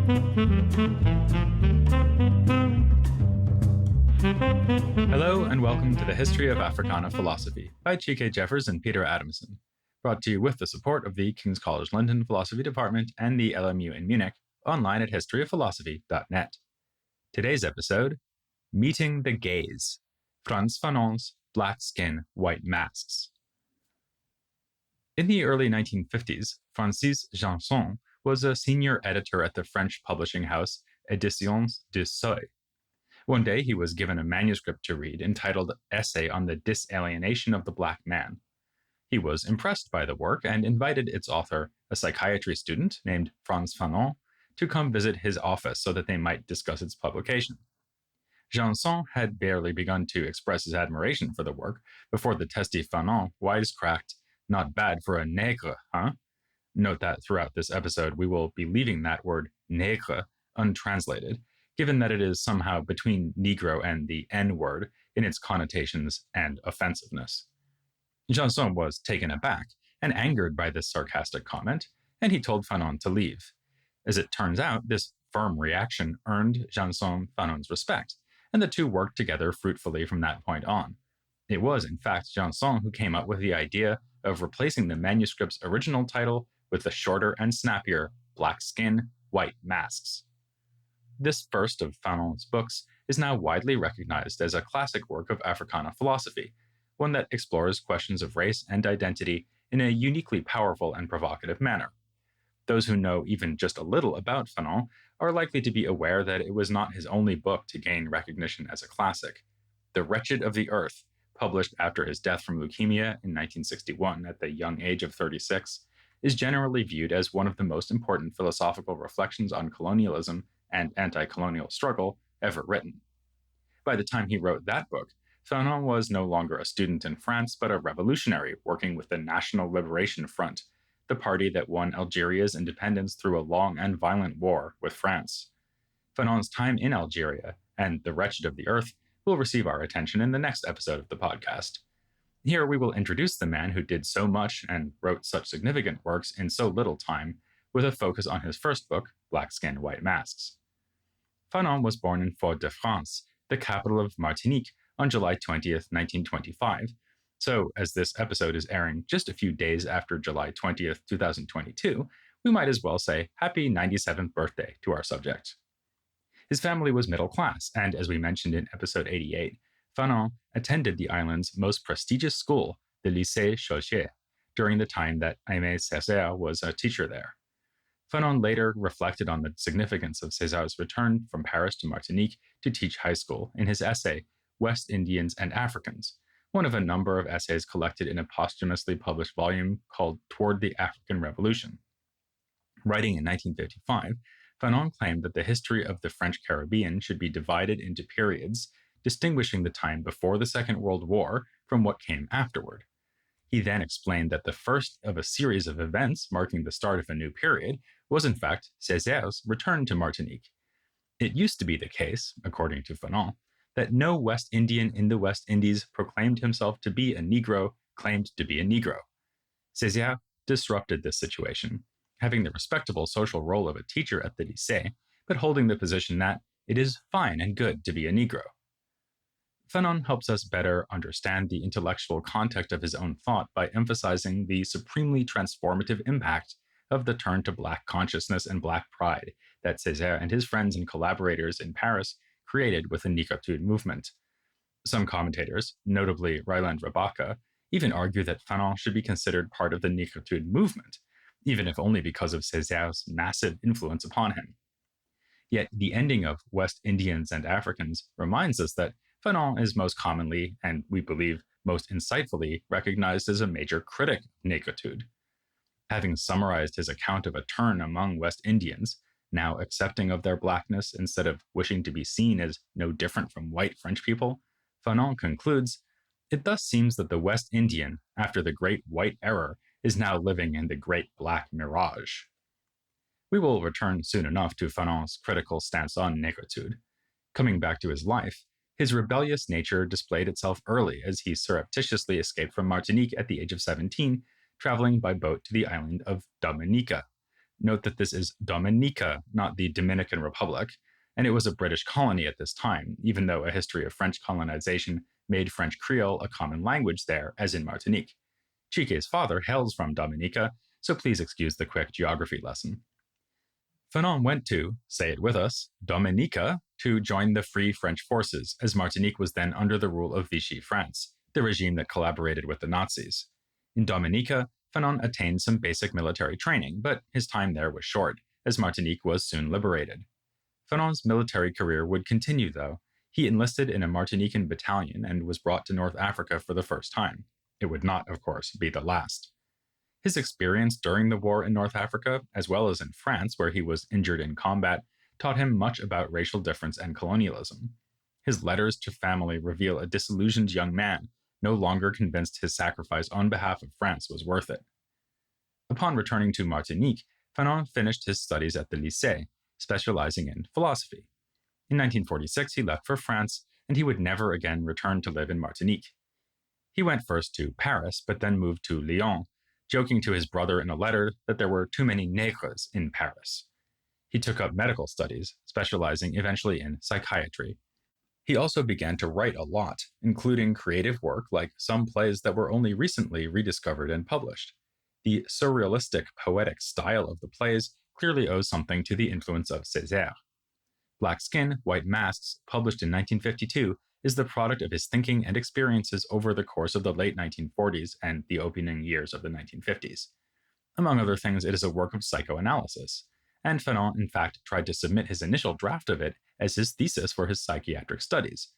Hello and welcome to the History of Africana Philosophy by Chike Jeffers and Peter Adamson, brought to you with the support of the King's College London Philosophy Department and the LMU in Munich, online at historyofphilosophy.net. Today's episode, Meeting the Gaze, Frantz Fanon's Black Skin, White Masks. In the early 1950s, Francis Janson was a senior editor at the French publishing house Editions du Seuil. One day he was given a manuscript to read entitled Essay on the Disalienation of the Black Man. He was impressed by the work and invited its author, a psychiatry student named Frantz Fanon, to come visit his office so that they might discuss its publication. Janson had barely begun to express his admiration for the work before the testy Fanon wisecracked, "Not bad for a nègre, huh?" Note that throughout this episode we will be leaving that word nègre untranslated, given that it is somehow between Negro and the N-word in its connotations and offensiveness. Janson was taken aback and angered by this sarcastic comment, and he told Fanon to leave. As it turns out, this firm reaction earned Janson Fanon's respect, and the two worked together fruitfully from that point on. It was, in fact, Janson who came up with the idea of replacing the manuscript's original title with the shorter and snappier Black Skin, White Masks. This first of Fanon's books is now widely recognized as a classic work of Africana philosophy, one that explores questions of race and identity in a uniquely powerful and provocative manner. Those who know even just a little about Fanon are likely to be aware that it was not his only book to gain recognition as a classic. The Wretched of the Earth, published after his death from leukemia in 1961 at the young age of 36, is generally viewed as one of the most important philosophical reflections on colonialism and anti-colonial struggle ever written. By the time he wrote that book, Fanon was no longer a student in France, but a revolutionary working with the National Liberation Front, the party that won Algeria's independence through a long and violent war with France. Fanon's time in Algeria and The Wretched of the Earth will receive our attention in the next episode of the podcast. Here we will introduce the man who did so much and wrote such significant works in so little time, with a focus on his first book, Black Skin, White Masks. Fanon was born in Fort-de-France, the capital of Martinique, on July 20th, 1925. So, as this episode is airing just a few days after July 20th, 2022, we might as well say happy 97th birthday to our subject. His family was middle class, and as we mentioned in episode 88, Fanon attended the island's most prestigious school, the Lycée Chauchet, during the time that Aimé Césaire was a teacher there. Fanon later reflected on the significance of César's return from Paris to Martinique to teach high school in his essay, West Indians and Africans, one of a number of essays collected in a posthumously published volume called Toward the African Revolution. Writing in 1955, Fanon claimed that the history of the French Caribbean should be divided into periods, distinguishing the time before the Second World War from what came afterward. He then explained that the first of a series of events marking the start of a new period was in fact Césaire's return to Martinique. It used to be the case, according to Fanon, that no West Indian in the West Indies proclaimed himself to be a Negro, claimed to be a Negro. Césaire disrupted this situation, having the respectable social role of a teacher at the lycée, but holding the position that it is fine and good to be a Negro. Fanon helps us better understand the intellectual context of his own thought by emphasizing the supremely transformative impact of the turn to Black consciousness and Black pride that Césaire and his friends and collaborators in Paris created with the Négritude movement. Some commentators, notably Ryland Rabaka, even argue that Fanon should be considered part of the Négritude movement, even if only because of Césaire's massive influence upon him. Yet the ending of West Indians and Africans reminds us that Fanon is most commonly, and we believe most insightfully, recognized as a major critic of Négritude. Having summarized his account of a turn among West Indians, now accepting of their blackness instead of wishing to be seen as no different from white French people, Fanon concludes, "It thus seems that the West Indian, after the great white error, is now living in the great black mirage." We will return soon enough to Fanon's critical stance on Négritude. Coming back to his life, his rebellious nature displayed itself early as he surreptitiously escaped from Martinique at the age of 17, traveling by boat to the island of Dominica. Note that this is Dominica, not the Dominican Republic, and it was a British colony at this time, even though a history of French colonization made French Creole a common language there, as in Martinique. Chike's father hails from Dominica, so please excuse the quick geography lesson. Fanon went to, say it with us, Dominica to join the Free French forces, as Martinique was then under the rule of Vichy France, the regime that collaborated with the Nazis. In Dominica, Fanon attained some basic military training, but his time there was short, as Martinique was soon liberated. Fanon's military career would continue, though. He enlisted in a Martinican battalion and was brought to North Africa for the first time. It would not, of course, be the last. His experience during the war in North Africa, as well as in France, where he was injured in combat, taught him much about racial difference and colonialism. His letters to family reveal a disillusioned young man, no longer convinced his sacrifice on behalf of France was worth it. Upon returning to Martinique, Fanon finished his studies at the Lycée, specializing in philosophy. In 1946, he left for France, and he would never again return to live in Martinique. He went first to Paris, but then moved to Lyon, joking to his brother in a letter that there were too many nègres in Paris. He took up medical studies, specializing eventually in psychiatry. He also began to write a lot, including creative work like some plays that were only recently rediscovered and published. The surrealistic, poetic style of the plays clearly owes something to the influence of Césaire. Black Skin, White Masks, published in 1952, is the product of his thinking and experiences over the course of the late 1940s and the opening years of the 1950s. Among other things, it is a work of psychoanalysis, and Fanon in fact tried to submit his initial draft of it as his thesis for his psychiatric studies.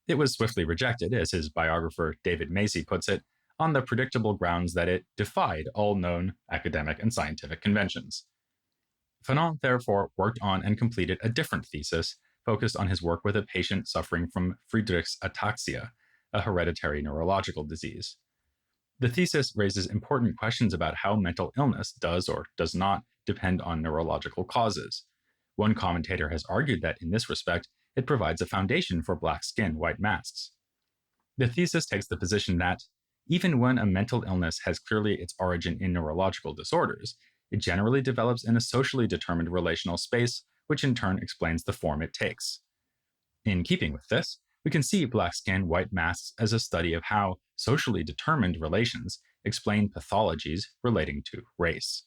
It was swiftly rejected, as his biographer David Macy puts it, on the predictable grounds that it defied all known academic and scientific conventions. Fanon therefore worked on and completed a different thesis focused on his work with a patient suffering from Friedreich's ataxia, a hereditary neurological disease. The thesis raises important questions about how mental illness does or does not depend on neurological causes. One commentator has argued that in this respect, it provides a foundation for Black Skin, White Masks. The thesis takes the position that, even when a mental illness has clearly its origin in neurological disorders, it generally develops in a socially determined relational space, which in turn explains the form it takes. In keeping with this, we can see Black Skin, White Masks as a study of how socially determined relations explain pathologies relating to race.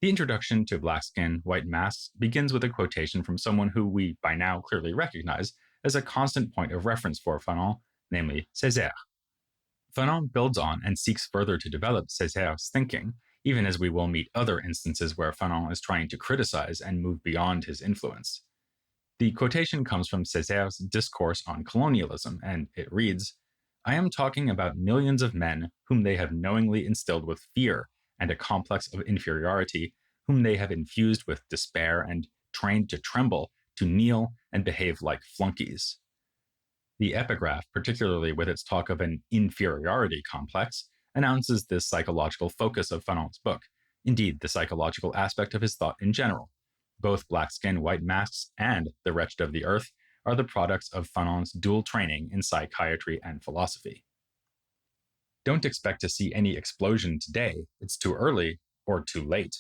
The introduction to Black Skin, White Masks begins with a quotation from someone who we by now clearly recognize as a constant point of reference for Fanon, namely Césaire. Fanon builds on and seeks further to develop Césaire's thinking, even as we will meet other instances where Fanon is trying to criticize and move beyond his influence. The quotation comes from Césaire's discourse on colonialism, and it reads, "I am talking about millions of men whom they have knowingly instilled with fear and a complex of inferiority, whom they have infused with despair and trained to tremble, to kneel, and behave like flunkies." The epigraph, particularly with its talk of an inferiority complex, announces this psychological focus of Fanon's book, indeed the psychological aspect of his thought in general. Both Black Skin, White Masks and The Wretched of the Earth are the products of Fanon's dual training in psychiatry and philosophy. Don't expect to see any explosion today. It's too early or too late.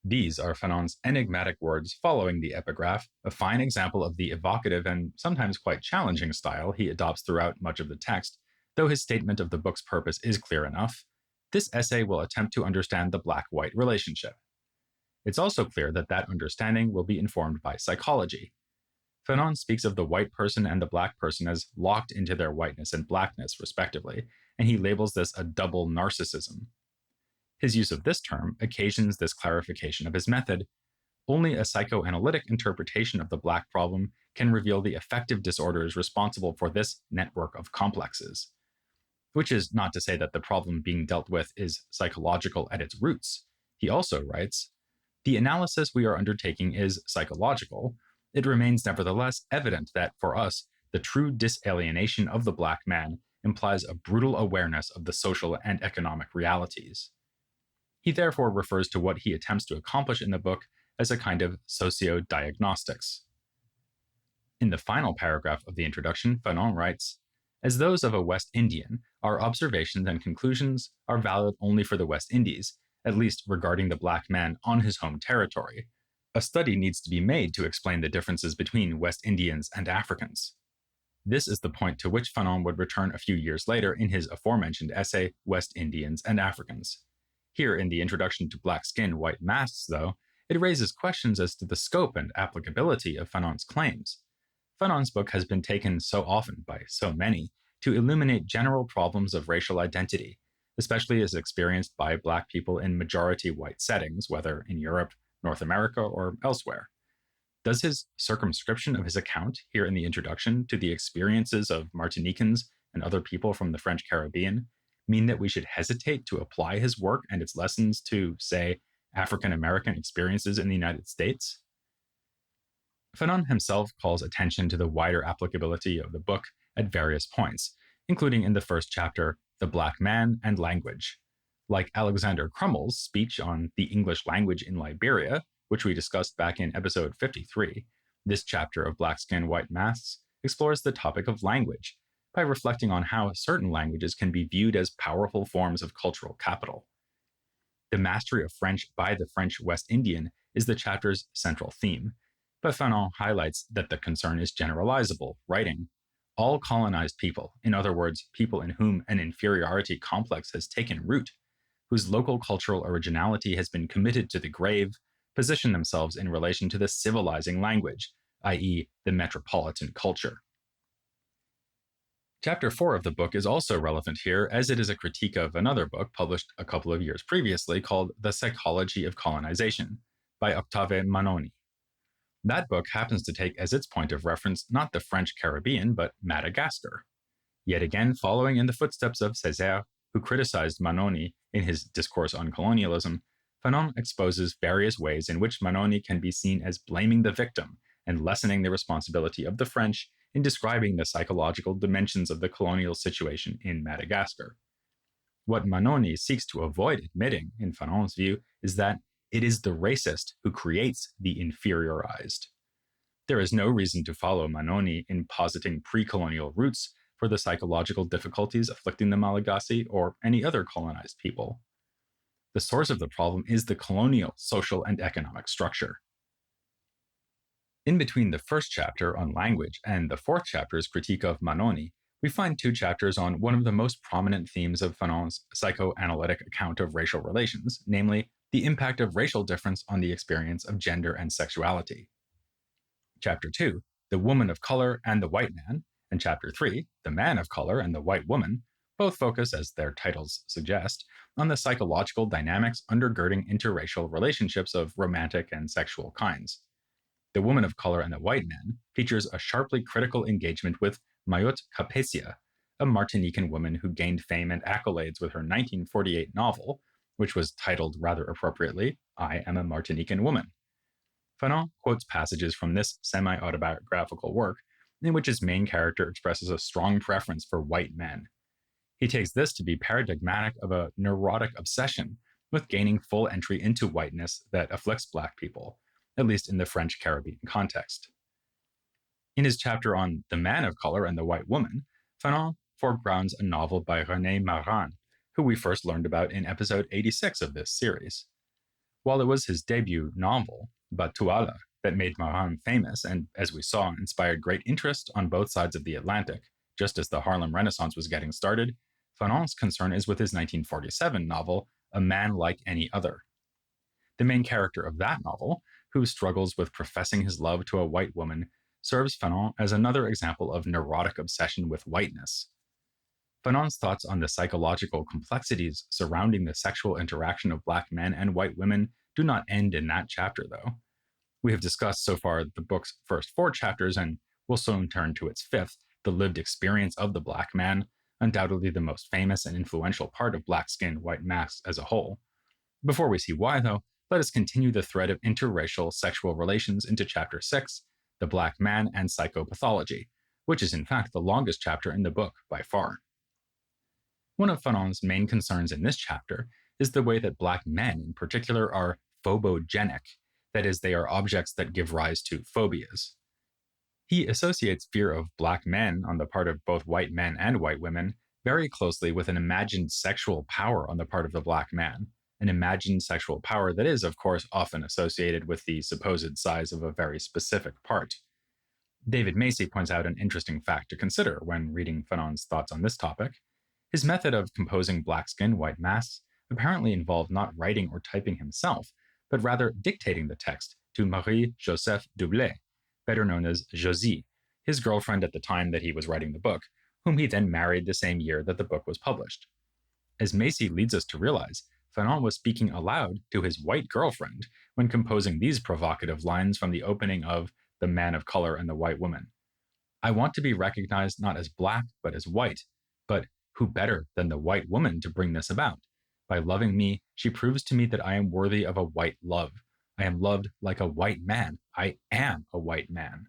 These are Fanon's enigmatic words following the epigraph, a fine example of the evocative and sometimes quite challenging style he adopts throughout much of the text, though his statement of the book's purpose is clear enough. This essay will attempt to understand the black-white relationship. It's also clear that that understanding will be informed by psychology. Fanon speaks of the white person and the black person as locked into their whiteness and blackness, respectively, and he labels this a double narcissism. His use of this term occasions this clarification of his method. Only a psychoanalytic interpretation of the black problem can reveal the affective disorders responsible for this network of complexes. Which is not to say that the problem being dealt with is psychological at its roots. He also writes, "The analysis we are undertaking is psychological. It remains nevertheless evident that, for us, the true disalienation of the black man implies a brutal awareness of the social and economic realities." He therefore refers to what he attempts to accomplish in the book as a kind of socio-diagnostics. In the final paragraph of the introduction, Fanon writes, "As those of a West Indian, our observations and conclusions are valid only for the West Indies, at least regarding the black man on his home territory. A study needs to be made to explain the differences between West Indians and Africans. This is the point to which Fanon would return a few years later in his aforementioned essay, West Indians and Africans. Here in the introduction to Black Skin, White Masks, though, it raises questions as to the scope and applicability of Fanon's claims. Fanon's book has been taken so often by so many to illuminate general problems of racial identity, especially as experienced by Black people in majority white settings, whether in Europe, North America, or elsewhere. Does his circumscription of his account here in the introduction to the experiences of Martinicans and other people from the French Caribbean mean that we should hesitate to apply his work and its lessons to, say, African American experiences in the United States? Fanon himself calls attention to the wider applicability of the book at various points, including in the first chapter, The Black Man and Language. Like Alexander Crummel's speech on the English language in Liberia, which we discussed back in episode 53, this chapter of Black Skin, White Masks explores the topic of language by reflecting on how certain languages can be viewed as powerful forms of cultural capital. The mastery of French by the French West Indian is the chapter's central theme, but Fanon highlights that the concern is generalizable, writing, "All colonized people, in other words, people in whom an inferiority complex has taken root, whose local cultural originality has been committed to the grave, position themselves in relation to the civilizing language, i.e., the metropolitan culture." Chapter 4 of the book is also relevant here, as it is a critique of another book published a couple of years previously called The Psychology of Colonization by Octave Manoni. That book happens to take as its point of reference not the French Caribbean, but Madagascar. Yet again, following in the footsteps of Césaire, who criticized Manoni in his Discourse on Colonialism, Fanon exposes various ways in which Manoni can be seen as blaming the victim and lessening the responsibility of the French in describing the psychological dimensions of the colonial situation in Madagascar. What Manoni seeks to avoid admitting, in Fanon's view, is that it is the racist who creates the inferiorized. There is no reason to follow Manoni in positing pre-colonial roots for the psychological difficulties afflicting the Malagasy or any other colonized people. The source of the problem is the colonial social and economic structure. In between the first chapter on language and the fourth chapter's critique of Manoni, we find two chapters on one of the most prominent themes of Fanon's psychoanalytic account of racial relations, namely the impact of racial difference on the experience of gender and sexuality. Chapter 2, The Woman of Color and the White Man, and Chapter 3, The Man of Color and the White Woman, both focus, as their titles suggest, on the psychological dynamics undergirding interracial relationships of romantic and sexual kinds. The Woman of Color and the White Man features a sharply critical engagement with Mayut Capecia, a Martinican woman who gained fame and accolades with her 1948 novel, which was titled rather appropriately, I Am a Martinican Woman. Fanon quotes passages from this semi-autobiographical work in which his main character expresses a strong preference for white men. He takes this to be paradigmatic of a neurotic obsession with gaining full entry into whiteness that afflicts Black people, at least in the French Caribbean context. In his chapter on The Man of Color and the White Woman, Fanon foregrounds a novel by René Maran, who we first learned about in episode 86 of this series. While it was his debut novel, Batuala, that made Maran famous and, as we saw, inspired great interest on both sides of the Atlantic, just as the Harlem Renaissance was getting started, Fanon's concern is with his 1947 novel, A Man Like Any Other. The main character of that novel, who struggles with professing his love to a white woman, serves Fanon as another example of neurotic obsession with whiteness. Fanon's thoughts on the psychological complexities surrounding the sexual interaction of Black men and white women do not end in that chapter, though. We have discussed so far the book's first 4 chapters, and will soon turn to its 5th, the lived experience of the Black man, undoubtedly the most famous and influential part of Black Skin, White Masks as a whole. Before we see why, though, let us continue the thread of interracial sexual relations into Chapter 6, The Black Man and Psychopathology, which is in fact the longest chapter in the book by far. One of Fanon's main concerns in this chapter is the way that Black men in particular are phobogenic, that is, they are objects that give rise to phobias. He associates fear of Black men on the part of both white men and white women very closely with an imagined sexual power on the part of the Black man, an imagined sexual power that is, of course, often associated with the supposed size of a very specific part. David Macy points out an interesting fact to consider when reading Fanon's thoughts on this topic. His method of composing black skin, white masks apparently involved not writing or typing himself, but rather dictating the text to Marie-Joseph Doublet, better known as Josie, his girlfriend at the time that he was writing the book, whom he then married the same year that the book was published. As Macy leads us to realize, Fanon was speaking aloud to his white girlfriend when composing these provocative lines from the opening of The Man of Color and the White Woman. I want to be recognized not as black, but as white. But who better than the white woman to bring this about? By loving me, she proves to me that I am worthy of a white love. I am loved like a white man. I am a white man.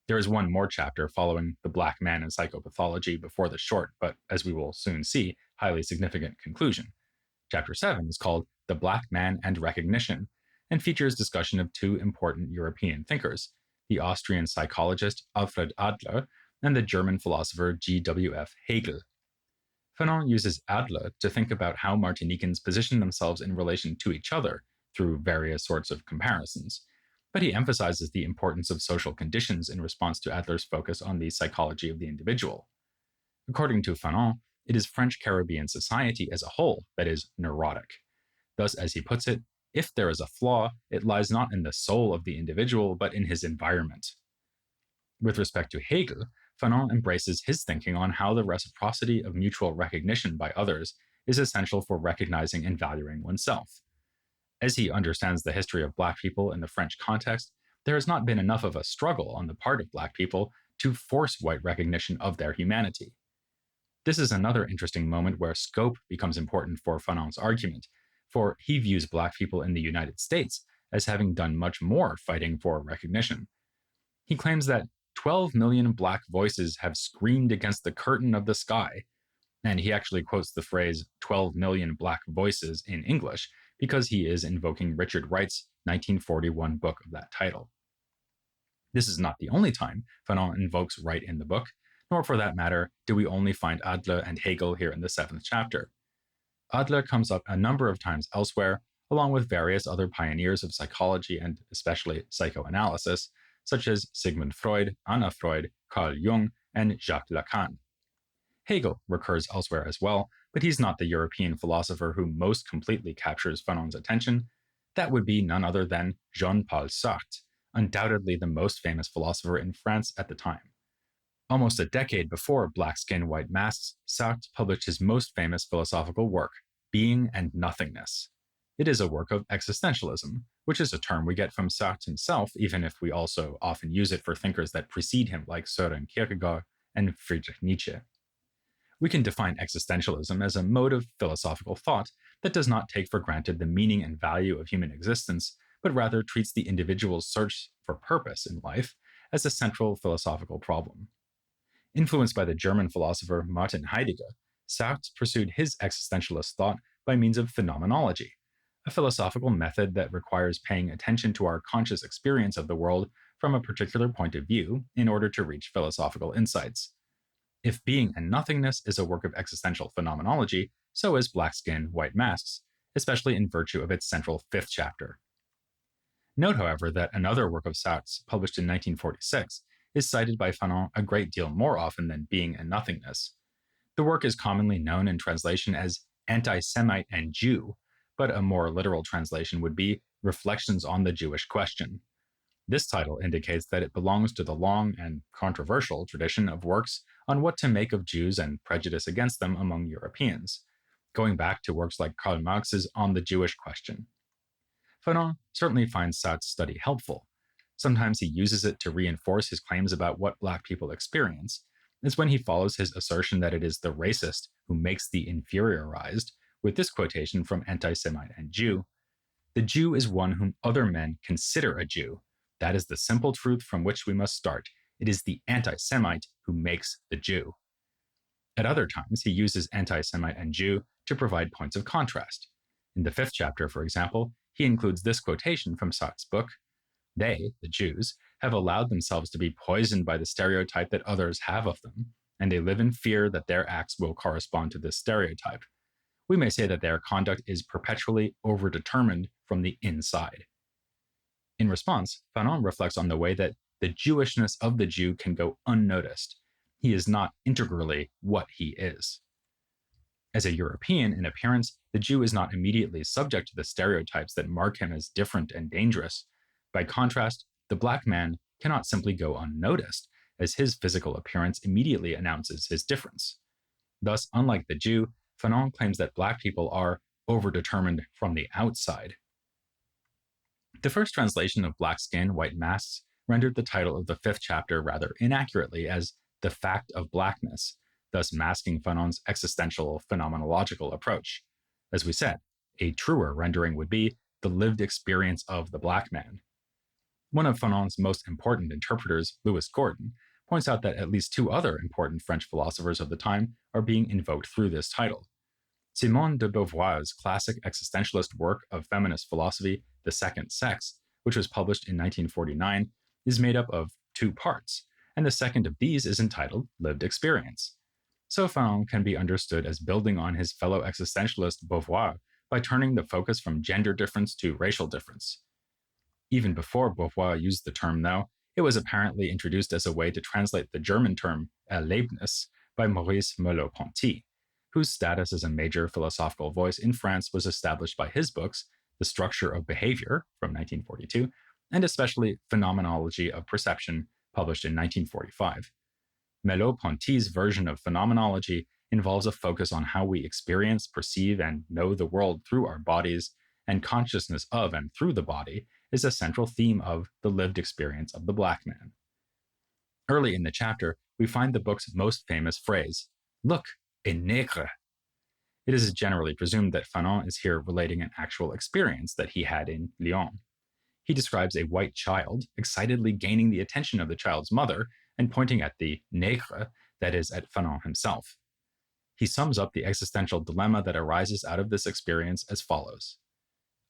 There is one more chapter following the black man and psychopathology before the short, but as we will soon see, highly significant conclusion. Chapter 7 is called The Black Man and Recognition, and features discussion of two important European thinkers, the Austrian psychologist Alfred Adler and the German philosopher G.W.F. Hegel. Fanon uses Adler to think about how Martinicans position themselves in relation to each other through various sorts of comparisons, but he emphasizes the importance of social conditions in response to Adler's focus on the psychology of the individual. According to Fanon, it is French Caribbean society as a whole that is neurotic. Thus, as he puts it, if there is a flaw, it lies not in the soul of the individual, but in his environment. With respect to Hegel, Fanon embraces his thinking on how the reciprocity of mutual recognition by others is essential for recognizing and valuing oneself. As he understands the history of Black people in the French context, there has not been enough of a struggle on the part of Black people to force white recognition of their humanity. This is another interesting moment where scope becomes important for Fanon's argument, for he views Black people in the United States as having done much more fighting for recognition. He claims that 12 million Black voices have screamed against the curtain of the sky, and he actually quotes the phrase 12 million Black voices in English because he is invoking Richard Wright's 1941 book of that title. This is not the only time Fanon invokes Wright in the book, nor for that matter do we only find Adler and Hegel here in the 7th chapter. Adler comes up a number of times elsewhere, along with various other pioneers of psychology and especially psychoanalysis, such as Sigmund Freud, Anna Freud, Carl Jung, and Jacques Lacan. Hegel recurs elsewhere as well, but he's not the European philosopher who most completely captures Fanon's attention. That would be none other than Jean-Paul Sartre, undoubtedly the most famous philosopher in France at the time. Almost a decade before Black Skin, White Masks, Sartre published his most famous philosophical work, Being and Nothingness. It is a work of existentialism, which is a term we get from Sartre himself, even if we also often use it for thinkers that precede him like Søren Kierkegaard and Friedrich Nietzsche. We can define existentialism as a mode of philosophical thought that does not take for granted the meaning and value of human existence, but rather treats the individual's search for purpose in life as a central philosophical problem. Influenced by the German philosopher Martin Heidegger, Sartre pursued his existentialist thought by means of phenomenology, a philosophical method that requires paying attention to our conscious experience of the world from a particular point of view in order to reach philosophical insights. If Being and Nothingness is a work of existential phenomenology, so is Black Skin, White Masks, especially in virtue of its central 5th chapter. Note, however, that another work of Sartre's, published in 1946, is cited by Fanon a great deal more often than Being and Nothingness. The work is commonly known in translation as Anti-Semite and Jew, but a more literal translation would be Reflections on the Jewish Question. This title indicates that it belongs to the long and controversial tradition of works on what to make of Jews and prejudice against them among Europeans, going back to works like Karl Marx's On the Jewish Question. Fanon certainly finds Sartre's study helpful. Sometimes he uses it to reinforce his claims about what Black people experience. It's when he follows his assertion that it is the racist who makes the inferiorized, with this quotation from Anti-Semite and Jew. The Jew is one whom other men consider a Jew. That is the simple truth from which we must start. It is the anti-Semite who makes the Jew. At other times, he uses anti-Semite and Jew to provide points of contrast. In the 5th chapter, for example, he includes this quotation from Sartre's book: They, the Jews, have allowed themselves to be poisoned by the stereotype that others have of them, and they live in fear that their acts will correspond to this stereotype. we may say that their conduct is perpetually overdetermined from the inside. In response, Fanon reflects on the way that the Jewishness of the Jew can go unnoticed. He is not integrally what he is. As a European in appearance, the Jew is not immediately subject to the stereotypes that mark him as different and dangerous. By contrast, the black man cannot simply go unnoticed, as his physical appearance immediately announces his difference. Thus, unlike the Jew, Fanon claims that black people are overdetermined from the outside. The first translation of Black Skin, White Masks rendered the title of the 5th chapter rather inaccurately as The Fact of Blackness, thus masking Fanon's existential phenomenological approach. As we said, a truer rendering would be The Lived Experience of the Black Man. One of Fanon's most important interpreters, Louis Gordon, points out that at least 2 other important French philosophers of the time are being invoked through this title. Simone de Beauvoir's classic existentialist work of feminist philosophy, The Second Sex, which was published in 1949, is made up of 2 parts, and the second of these is entitled Lived Experience. So Fanon can be understood as building on his fellow existentialist Beauvoir by turning the focus from gender difference to racial difference. Even before Beauvoir used the term, though, it was apparently introduced as a way to translate the German term Erlebnis by Maurice Merleau-Ponty, whose status as a major philosophical voice in France was established by his books, The Structure of Behavior from 1942, and especially Phenomenology of Perception, published in 1945. Merleau-Ponty's version of phenomenology involves a focus on how we experience, perceive, and know the world through our bodies, and consciousness of and through the body is a central theme of the lived experience of the black man. Early in the chapter, we find the book's most famous phrase, "Look, a nègre." It is generally presumed that Fanon is here relating an actual experience that he had in Lyon. He describes a white child excitedly gaining the attention of the child's mother and pointing at the nègre, that is, at Fanon himself. He sums up the existential dilemma that arises out of this experience as follows.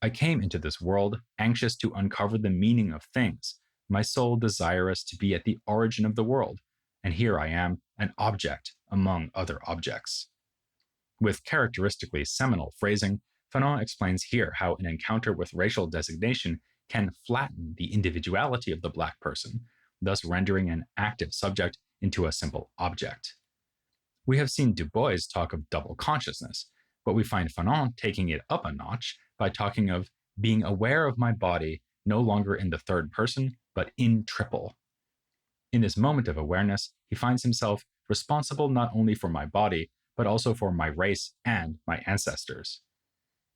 I came into this world anxious to uncover the meaning of things, my soul desirous to be at the origin of the world, and here I am, an object among other objects. With characteristically seminal phrasing, Fanon explains here how an encounter with racial designation can flatten the individuality of the black person, thus rendering an active subject into a simple object. We have seen Du Bois talk of double consciousness, but we find Fanon taking it up a notch by talking of being aware of my body no longer in the third person, but in triple. In this moment of awareness, he finds himself responsible not only for my body, but also for my race and my ancestors.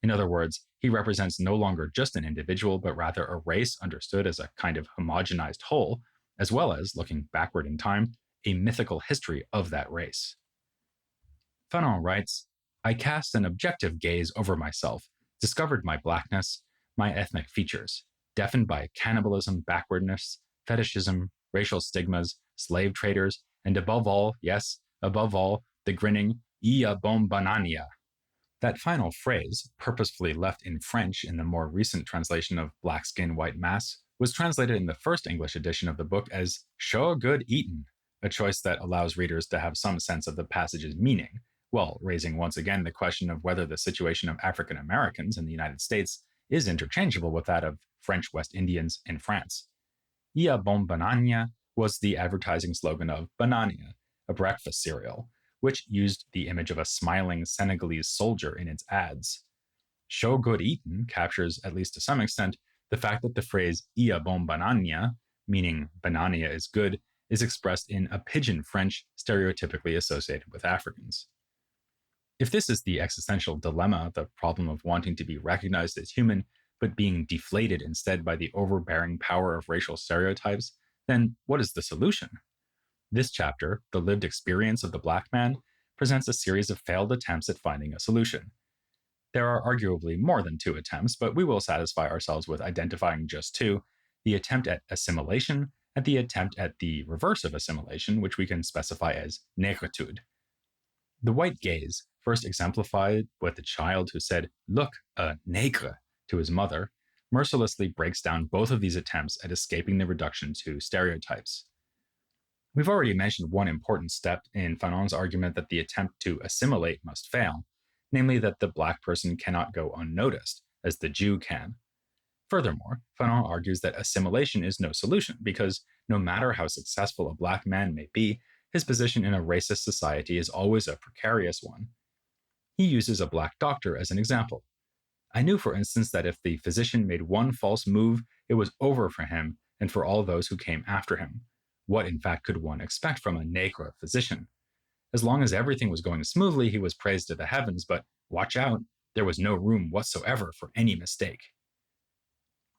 In other words, he represents no longer just an individual, but rather a race understood as a kind of homogenized whole, as well as, looking backward in time, a mythical history of that race. Fanon writes, I cast an objective gaze over myself, discovered my blackness, my ethnic features, deafened by cannibalism, backwardness, fetishism, racial stigmas, slave traders, and above all, yes, above all, the grinning Ia bombanania. That final phrase, purposefully left in French in the more recent translation of Black Skin, White Mass, was translated in the first English edition of the book as "show good eatin'," a choice that allows readers to have some sense of the passage's meaning, while raising once again the question of whether the situation of African Americans in the United States is interchangeable with that of French West Indians in France. Ia bon banania was the advertising slogan of Banania, a breakfast cereal, which used the image of a smiling Senegalese soldier in its ads. Show good eatin' captures, at least to some extent, the fact that the phrase Ia bon banania, meaning banania is good, is expressed in a pidgin French stereotypically associated with Africans. If this is the existential dilemma, the problem of wanting to be recognized as human, but being deflated instead by the overbearing power of racial stereotypes, then what is the solution? This chapter, The Lived Experience of the Black Man, presents a series of failed attempts at finding a solution. There are arguably more than 2 attempts, but we will satisfy ourselves with identifying just 2, the attempt at assimilation and the attempt at the reverse of assimilation, which we can specify as negritude. The white gaze, first exemplified with the child who said, "Look, a nègre," to his mother, mercilessly breaks down both of these attempts at escaping the reduction to stereotypes. We've already mentioned one important step in Fanon's argument that the attempt to assimilate must fail, namely that the black person cannot go unnoticed, as the Jew can. Furthermore, Fanon argues that assimilation is no solution because no matter how successful a black man may be, his position in a racist society is always a precarious one. He uses a black doctor as an example. I knew, for instance, that if the physician made one false move, it was over for him and for all those who came after him. What, in fact, could one expect from a Negre physician? As long as everything was going smoothly, he was praised to the heavens, but watch out, there was no room whatsoever for any mistake.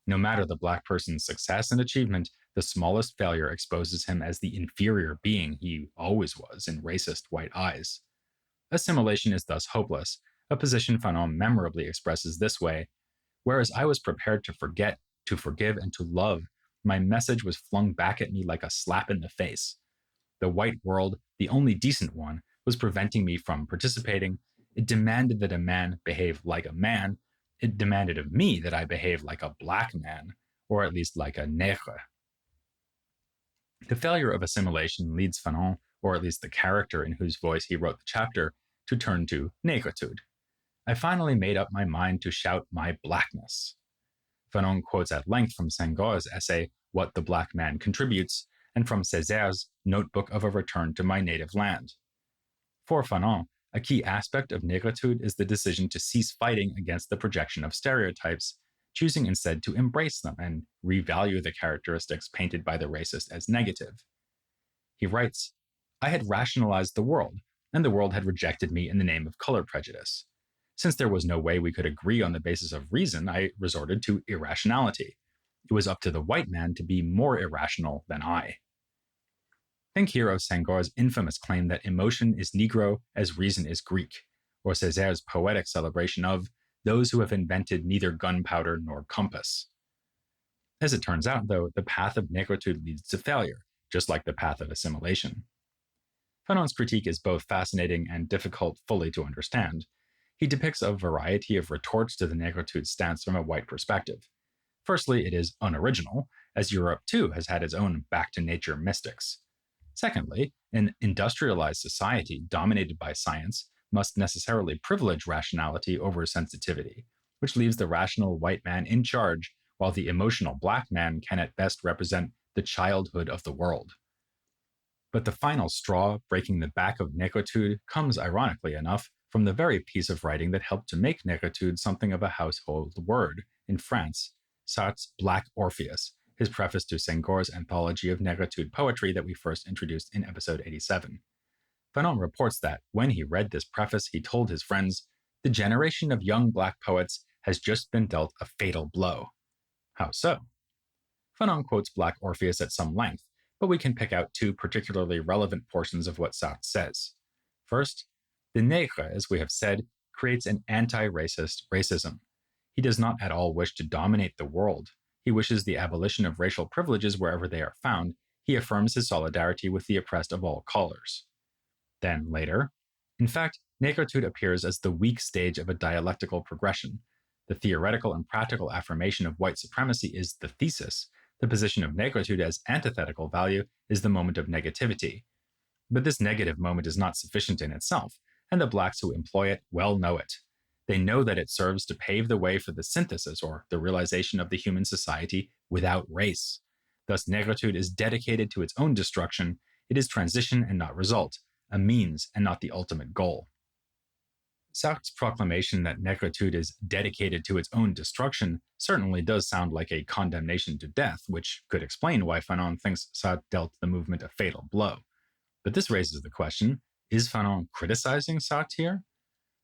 No matter the black person's success and achievement, the smallest failure exposes him as the inferior being he always was in racist white eyes. Assimilation is thus hopeless, a position Fanon memorably expresses this way: whereas I was prepared to forget, to forgive, and to love, my message was flung back at me like a slap in the face. The white world, the only decent one, was preventing me from participating. It demanded that a man behave like a man. It demanded of me that I behave like a black man, or at least like a nègre. The failure of assimilation leads Fanon, or at least the character in whose voice he wrote the chapter, to turn to negritude. I finally made up my mind to shout my blackness. Fanon quotes at length from Senghor's essay, What the Black Man Contributes, and from Césaire's Notebook of a Return to My Native Land. For Fanon, a key aspect of negritude is the decision to cease fighting against the projection of stereotypes, choosing instead to embrace them and revalue the characteristics painted by the racist as negative. He writes, I had rationalized the world, and the world had rejected me in the name of color prejudice. Since there was no way we could agree on the basis of reason, I resorted to irrationality. It was up to the white man to be more irrational than I. Think here of Senghor's infamous claim that emotion is Negro as reason is Greek, or Césaire's poetic celebration of those who have invented neither gunpowder nor compass. As it turns out, though, the path of negritude leads to failure, just like the path of assimilation. Fanon's critique is both fascinating and difficult fully to understand. He depicts a variety of retorts to the negritude stance from a white perspective. Firstly, it is unoriginal, as Europe too has had its own back-to-nature mystics. Secondly, an industrialized society dominated by science must necessarily privilege rationality over sensitivity, which leaves the rational white man in charge, while the emotional black man can at best represent the childhood of the world. But the final straw breaking the back of negritude comes, ironically enough, from the very piece of writing that helped to make negritude something of a household word in France, Sartre's Black Orpheus, his preface to Senghor's anthology of negritude poetry that we first introduced in episode 87. Fanon reports that, when he read this preface, he told his friends, the generation of young black poets has just been dealt a fatal blow. How so? Fanon quotes Black Orpheus at some length, but we can pick out two particularly relevant portions of what Sartre says. First, the nègre, as we have said, creates an anti-racist racism. He does not at all wish to dominate the world. He wishes the abolition of racial privileges wherever they are found. He affirms his solidarity with the oppressed of all colors. Then, later, in fact, negritude appears as the weak stage of a dialectical progression. The theoretical and practical affirmation of white supremacy is the thesis. The position of negritude as antithetical value is the moment of negativity. But this negative moment is not sufficient in itself, and the blacks who employ it well know it. They know that it serves to pave the way for the synthesis or the realization of the human society without race. Thus, negritude is dedicated to its own destruction. It is transition and not result, a means and not the ultimate goal. Sartre's proclamation that negritude is dedicated to its own destruction certainly does sound like a condemnation to death, which could explain why Fanon thinks Sartre dealt the movement a fatal blow. But this raises the question, is Fanon criticizing Sartre here?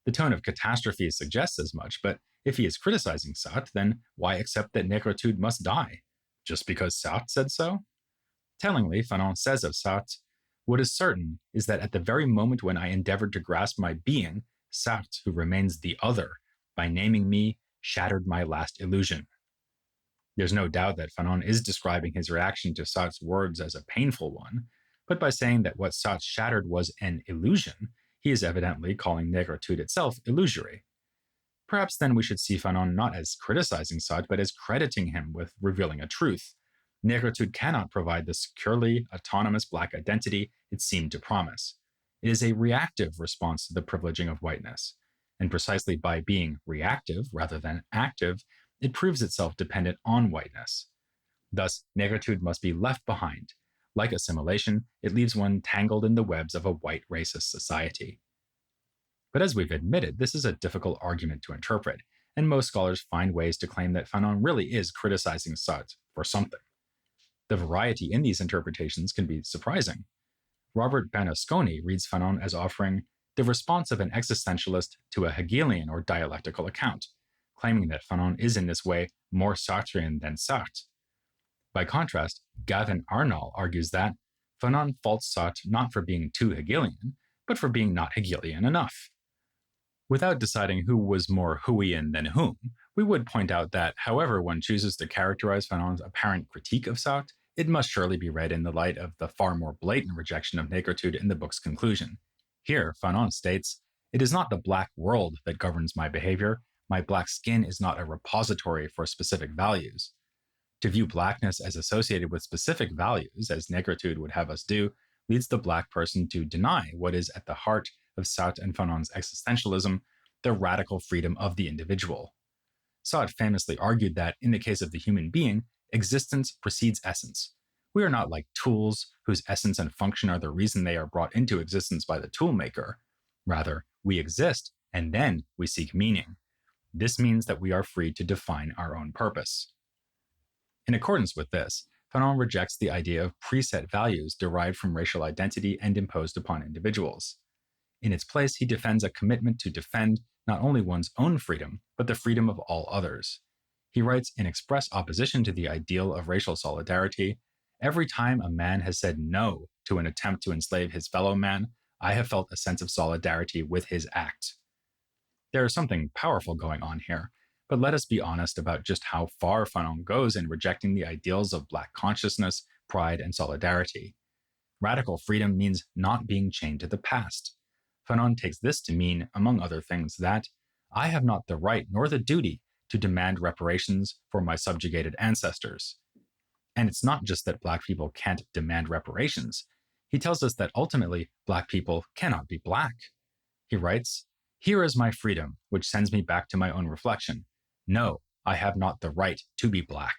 The tone of catastrophe suggests as much, but if he is criticizing Sartre, then why accept that negritude must die? Just because Sartre said so? Tellingly, Fanon says of Sartre, what is certain is that at the very moment when I endeavored to grasp my being, Sartre, who remains the other, by naming me, shattered my last illusion. There's no doubt that Fanon is describing his reaction to Sartre's words as a painful one, but by saying that what Sartre shattered was an illusion, he is evidently calling negritude itself illusory. Perhaps then we should see Fanon not as criticizing Sartre, but as crediting him with revealing a truth. Negritude cannot provide the securely autonomous black identity it seemed to promise. It is a reactive response to the privileging of whiteness. and precisely by being reactive rather than active, it proves itself dependent on whiteness. Thus, negritude must be left behind. Like assimilation, it leaves one tangled in the webs of a white racist society. But as we've admitted, this is a difficult argument to interpret, and most scholars find ways to claim that Fanon really is criticizing Sartre for something. The variety in these interpretations can be surprising. Robert Bernasconi reads Fanon as offering the response of an existentialist to a Hegelian or dialectical account, claiming that Fanon is in this way more Sartrean than Sartre. By contrast, Gavin Arnall argues that Fanon faults Sartre not for being too Hegelian, but for being not Hegelian enough. Without deciding who was more Whoian than whom, we would point out that however one chooses to characterize Fanon's apparent critique of Sartre, it must surely be read in the light of the far more blatant rejection of negritude in the book's conclusion. Here, Fanon states, "It is not the black world that governs my behavior. My black skin is not a repository for specific values." To view blackness as associated with specific values, as negritude would have us do, leads the black person to deny what is at the heart of Sartre and Fanon's existentialism, the radical freedom of the individual. Sartre famously argued that, in the case of the human being, existence precedes essence. We are not like tools whose essence and function are the reason they are brought into existence by the toolmaker. Rather, we exist, and then we seek meaning. This means that we are free to define our own purpose. In accordance with this, Fanon rejects the idea of preset values derived from racial identity and imposed upon individuals. In its place, he defends a commitment to defend not only one's own freedom, but the freedom of all others. He writes in express opposition to the ideal of racial solidarity, "Every time a man has said no to an attempt to enslave his fellow man, I have felt a sense of solidarity with his act." There is something powerful going on here, but let us be honest about just how far Fanon goes in rejecting the ideals of Black consciousness, pride, and solidarity. Radical freedom means not being chained to the past. Fanon takes this to mean, among other things, that I have not the right nor the duty to demand reparations for my subjugated ancestors. And it's not just that Black people can't demand reparations. He tells us that ultimately Black people cannot be Black. He writes, "Here is my freedom, which sends me back to my own reflection. No, I have not the right to be Black."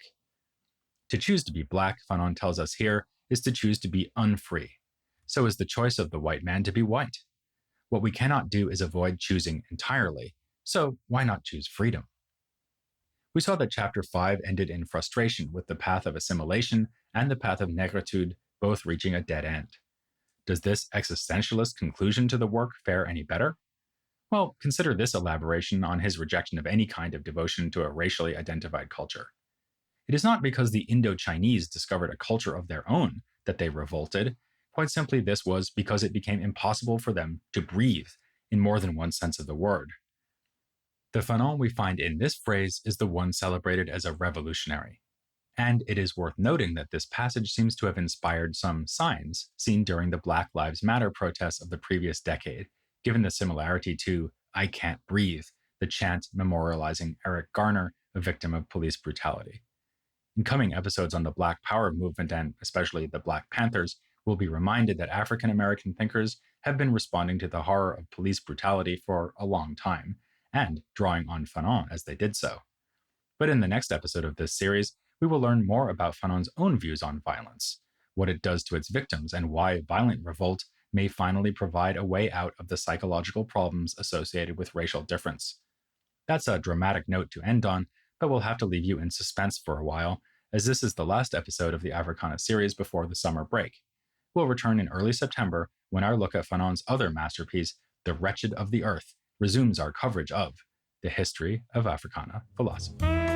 To choose to be Black, Fanon tells us here, is to choose to be unfree. So is the choice of the white man to be white. What we cannot do is avoid choosing entirely. So why not choose freedom? We saw that Chapter 5 ended in frustration, with the path of assimilation and the path of negritude both reaching a dead end. Does this existentialist conclusion to the work fare any better? Well, consider this elaboration on his rejection of any kind of devotion to a racially identified culture. It is not because the Indo-Chinese discovered a culture of their own that they revolted. Quite simply, this was because it became impossible for them to breathe in more than one sense of the word. The Fanon we find in this phrase is the one celebrated as a revolutionary. And it is worth noting that this passage seems to have inspired some signs seen during the Black Lives Matter protests of the previous decade, given the similarity to "I Can't Breathe," the chant memorializing Eric Garner, a victim of police brutality. In coming episodes on the Black Power movement, and especially the Black Panthers, we'll be reminded that African American thinkers have been responding to the horror of police brutality for a long time, and drawing on Fanon as they did so. But in the next episode of this series, we will learn more about Fanon's own views on violence, what it does to its victims, and why violent revolt may finally provide a way out of the psychological problems associated with racial difference. That's a dramatic note to end on, but we'll have to leave you in suspense for a while, as this is the last episode of the Africana series before the summer break. We'll return in early September when our look at Fanon's other masterpiece, The Wretched of the Earth, resumes our coverage of the history of Africana philosophy.